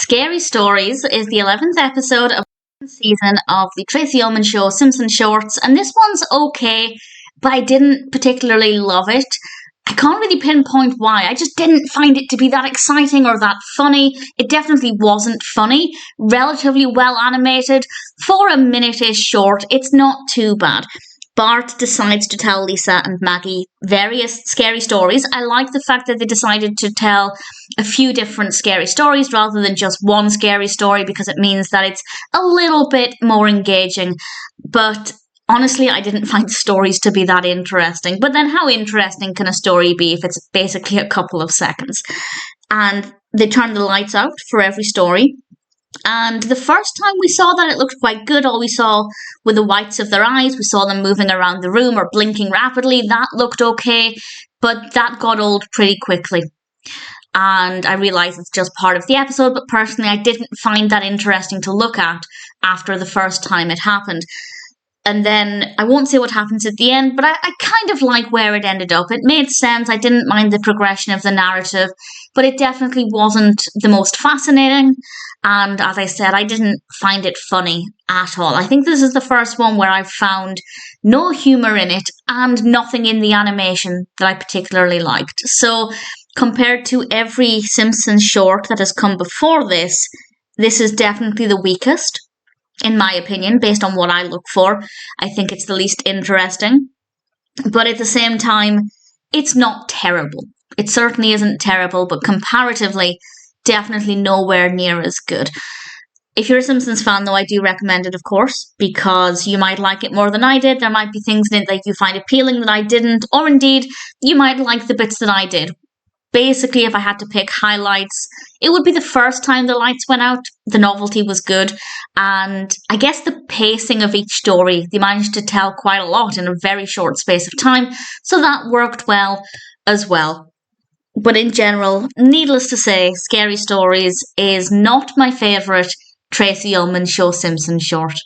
Scary Stories is the 11th episode of the season of the Tracey Ullman show Simpson Shorts, and this one's okay, but I didn't particularly love it. I can't really pinpoint why. I just didn't find it to be that exciting or that funny. It definitely wasn't funny. Relatively well animated. For a minute-ish short, it's not too bad. Bart decides to tell Lisa and Maggie various scary stories. I like the fact that they decided to tell a few different scary stories rather than just one scary story, because it means that it's a little bit more engaging. But honestly, I didn't find the stories to be that interesting. But then how interesting can a story be if it's basically a couple of seconds? And they turned the lights out for every story. And the first time we saw that, it looked quite good. All we saw were the whites of their eyes. We saw them moving around the room or blinking rapidly. That looked okay, but that got old pretty quickly. And I realise it's just part of the episode, but personally I didn't find that interesting to look at after the first time it happened. And then, I won't say what happens at the end, but I kind of like where it ended up. It made sense. I didn't mind the progression of the narrative, but it definitely wasn't the most fascinating. And as I said, I didn't find it funny at all. I think this is the first one where I've found no humour in it and nothing in the animation that I particularly liked. So, compared to every Simpsons short that has come before this, this is definitely the weakest. In my opinion, based on what I look for. I think it's the least interesting. But at the same time, it's not terrible. It certainly isn't terrible, but comparatively, definitely nowhere near as good. If you're a Simpsons fan, though, I do recommend it, of course, because you might like it more than I did. There might be things in it that you find appealing that I didn't, or indeed, you might like the bits that I did. Basically, if I had to pick highlights, it would be the first time the lights went out. The novelty was good. And I guess the pacing of each story, they managed to tell quite a lot in a very short space of time. So that worked well as well. But in general, needless to say, Scary Stories is not my favourite Tracey Ullman show Simpson short.